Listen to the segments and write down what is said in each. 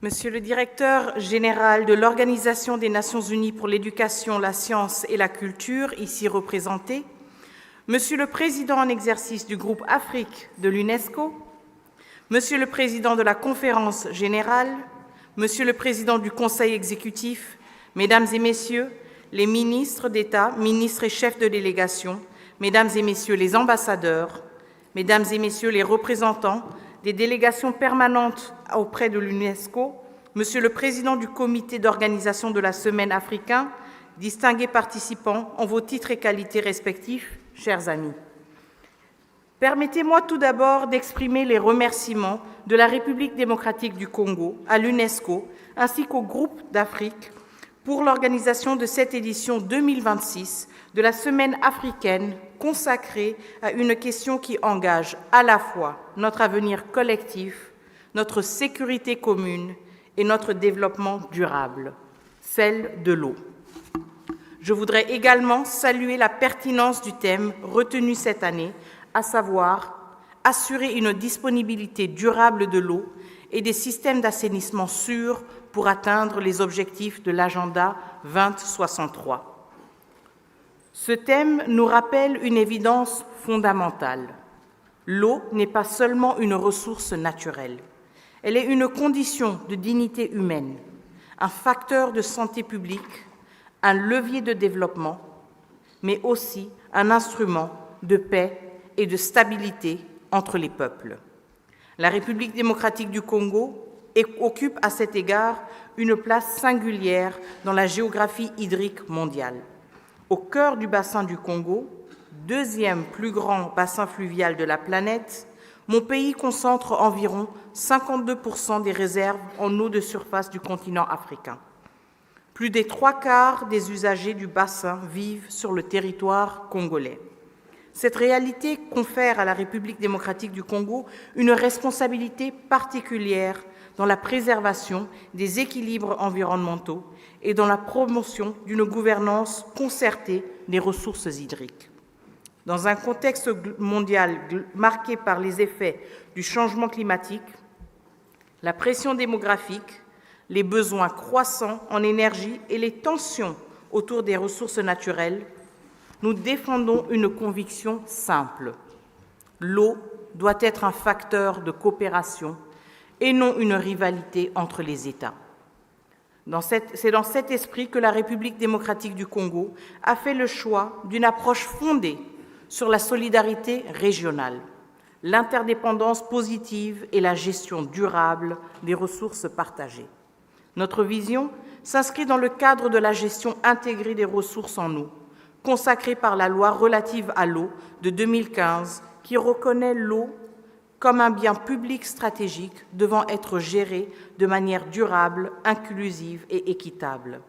Monsieur le directeur général de l'Organisation des Nations Unies pour l'éducation, la science et la culture, ici représenté, Monsieur le président en exercice du groupe Afrique de l'UNESCO, Monsieur le président de la Conférence générale, Monsieur le président du Conseil exécutif, Mesdames et Messieurs les ministres d'État, ministres et chefs de délégation, Mesdames et Messieurs les ambassadeurs, Mesdames et Messieurs les représentants des délégations permanentes auprès de l'UNESCO, Monsieur le Président du Comité d'organisation de la Semaine africaine, distingués participants en vos titres et qualités respectifs, chers amis. Permettez-moi tout d'abord d'exprimer les remerciements de la République démocratique du Congo à l'UNESCO ainsi qu'au groupe d'Afrique pour l'organisation de cette édition 2026 de la Semaine africaine consacrée à une question qui engage à la fois notre avenir collectif, notre sécurité commune et notre développement durable, celle de l'eau. Je voudrais également saluer la pertinence du thème retenu cette année, à savoir assurer une disponibilité durable de l'eau et des systèmes d'assainissement sûrs pour atteindre les objectifs de l'agenda 2063. Ce thème nous rappelle une évidence fondamentale. L'eau n'est pas seulement une ressource naturelle. Elle est une condition de dignité humaine, un facteur de santé publique, un levier de développement, mais aussi un instrument de paix et de stabilité entre les peuples. La République démocratique du Congo occupe à cet égard une place singulière dans la géographie hydrique mondiale. Au cœur du bassin du Congo, deuxième plus grand bassin fluvial de la planète, mon pays concentre environ 52% des réserves en eau de surface du continent africain. Plus des 3/4 des usagers du bassin vivent sur le territoire congolais. Cette réalité confère à la République démocratique du Congo une responsabilité particulière dans la préservation des équilibres environnementaux et dans la promotion d'une gouvernance concertée des ressources hydriques. Dans un contexte mondial marqué par les effets du changement climatique, la pression démographique, les besoins croissants en énergie et les tensions autour des ressources naturelles, nous défendons une conviction simple. L'eau doit être un facteur de coopération et non une rivalité entre les États. C'est dans cet esprit que la République démocratique du Congo a fait le choix d'une approche fondée sur la solidarité régionale, l'interdépendance positive et la gestion durable des ressources partagées. Notre vision s'inscrit dans le cadre de la gestion intégrée des ressources en eau, consacrée par la loi relative à l'eau de 2015, qui reconnaît l'eau comme un bien public stratégique devant être géré de manière durable, inclusive et équitable.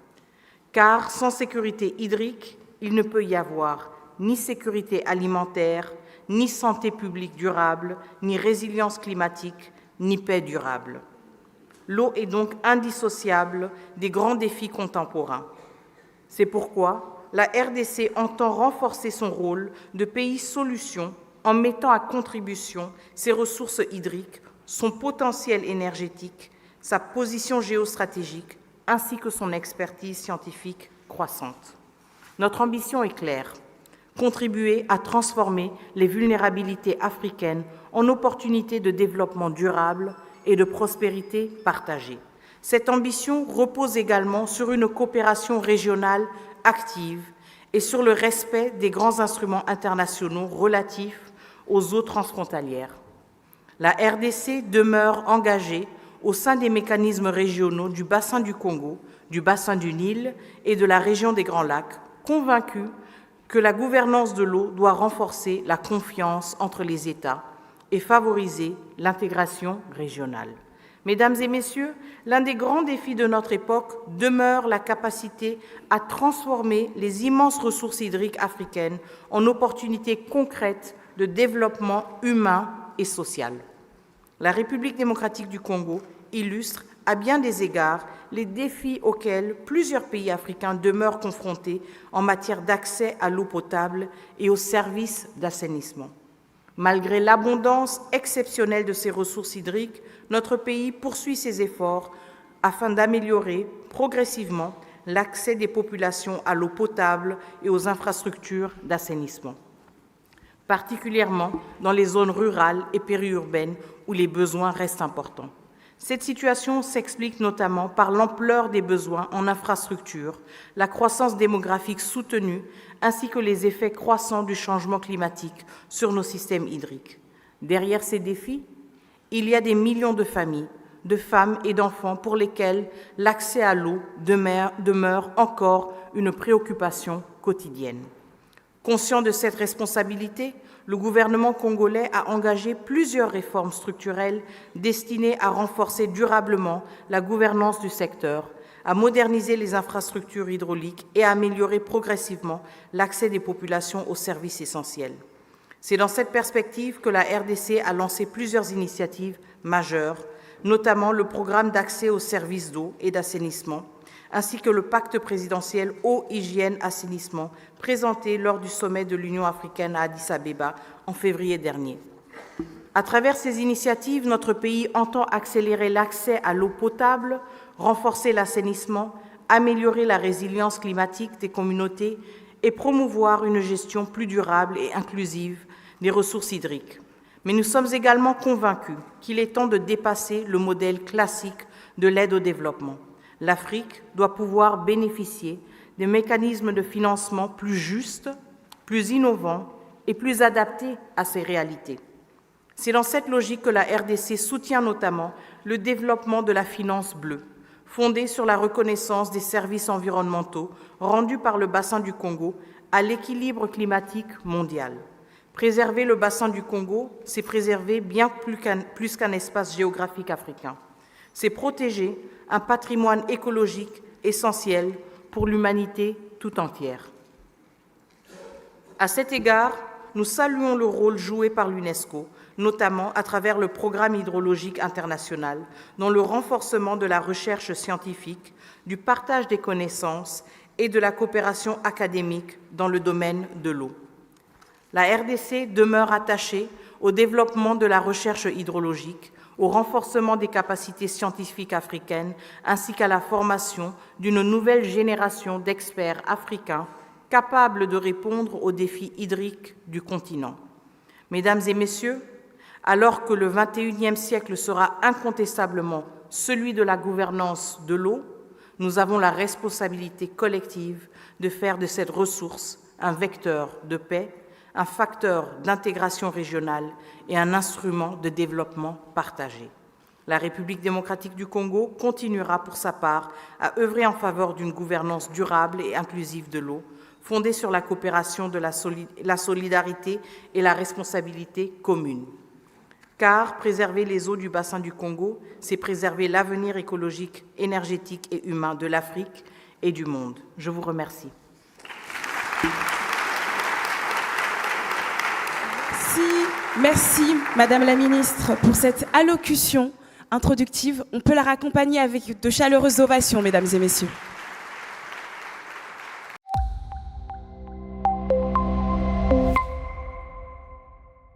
Car sans sécurité hydrique, il ne peut y avoir ni sécurité alimentaire, ni santé publique durable, ni résilience climatique, ni paix durable. L'eau est donc indissociable des grands défis contemporains. C'est pourquoi la RDC entend renforcer son rôle de pays solution en mettant à contribution ses ressources hydriques, son potentiel énergétique, sa position géostratégique, ainsi que son expertise scientifique croissante. Notre ambition est claire, contribuer à transformer les vulnérabilités africaines en opportunités de développement durable et de prospérité partagée. Cette ambition repose également sur une coopération régionale active et sur le respect des grands instruments internationaux relatifs aux eaux transfrontalières. La RDC demeure engagée au sein des mécanismes régionaux du bassin du Congo, du bassin du Nil et de la région des Grands Lacs, convaincue que la gouvernance de l'eau doit renforcer la confiance entre les États et favoriser l'intégration régionale. Mesdames et messieurs, l'un des grands défis de notre époque demeure la capacité à transformer les immenses ressources hydriques africaines en opportunités concrètes de développement humain et social. La République démocratique du Congo illustre à bien des égards les défis auxquels plusieurs pays africains demeurent confrontés en matière d'accès à l'eau potable et aux services d'assainissement. Malgré l'abondance exceptionnelle de ses ressources hydriques, notre pays poursuit ses efforts afin d'améliorer progressivement l'accès des populations à l'eau potable et aux infrastructures d'assainissement, particulièrement dans les zones rurales et périurbaines où les besoins restent importants. Cette situation s'explique notamment par l'ampleur des besoins en infrastructures, la croissance démographique soutenue, ainsi que les effets croissants du changement climatique sur nos systèmes hydriques. Derrière ces défis, il y a des millions de familles, de femmes et d'enfants pour lesquels l'accès à l'eau demeure encore une préoccupation quotidienne. Conscient de cette responsabilité, le gouvernement congolais a engagé plusieurs réformes structurelles destinées à renforcer durablement la gouvernance du secteur, à moderniser les infrastructures hydrauliques et à améliorer progressivement l'accès des populations aux services essentiels. C'est dans cette perspective que la RDC a lancé plusieurs initiatives majeures, notamment le programme d'accès aux services d'eau et d'assainissement, ainsi que le pacte présidentiel eau, hygiène, assainissement, présenté lors du sommet de l'Union africaine à Addis-Abeba en février dernier. À travers ces initiatives, notre pays entend accélérer l'accès à l'eau potable, renforcer l'assainissement, améliorer la résilience climatique des communautés et promouvoir une gestion plus durable et inclusive des ressources hydriques. Mais nous sommes également convaincus qu'il est temps de dépasser le modèle classique de l'aide au développement. L'Afrique doit pouvoir bénéficier de mécanismes de financement plus justes, plus innovants et plus adaptés à ces réalités. C'est dans cette logique que la RDC soutient notamment le développement de la finance bleue, fondée sur la reconnaissance des services environnementaux rendus par le bassin du Congo à l'équilibre climatique mondial. Préserver le bassin du Congo, c'est préserver bien plus qu'un espace géographique africain. C'est protéger un patrimoine écologique essentiel pour l'humanité tout entière. À cet égard, nous saluons le rôle joué par l'UNESCO, notamment à travers le Programme hydrologique international, dans le renforcement de la recherche scientifique, du partage des connaissances et de la coopération académique dans le domaine de l'eau. La RDC demeure attachée au développement de la recherche hydrologique, au renforcement des capacités scientifiques africaines, ainsi qu'à la formation d'une nouvelle génération d'experts africains capables de répondre aux défis hydriques du continent. Mesdames et messieurs, alors que le XXIe siècle sera incontestablement celui de la gouvernance de l'eau, nous avons la responsabilité collective de faire de cette ressource un vecteur de paix, un facteur d'intégration régionale et un instrument de développement partagé. La République démocratique du Congo continuera pour sa part à œuvrer en faveur d'une gouvernance durable et inclusive de l'eau, fondée sur la coopération, la solidarité et la responsabilité commune. Car préserver les eaux du bassin du Congo, c'est préserver l'avenir écologique, énergétique et humain de l'Afrique et du monde. Je vous remercie. Merci, Madame la Ministre, pour cette allocution introductive. On peut la raccompagner avec de chaleureuses ovations, Mesdames et Messieurs.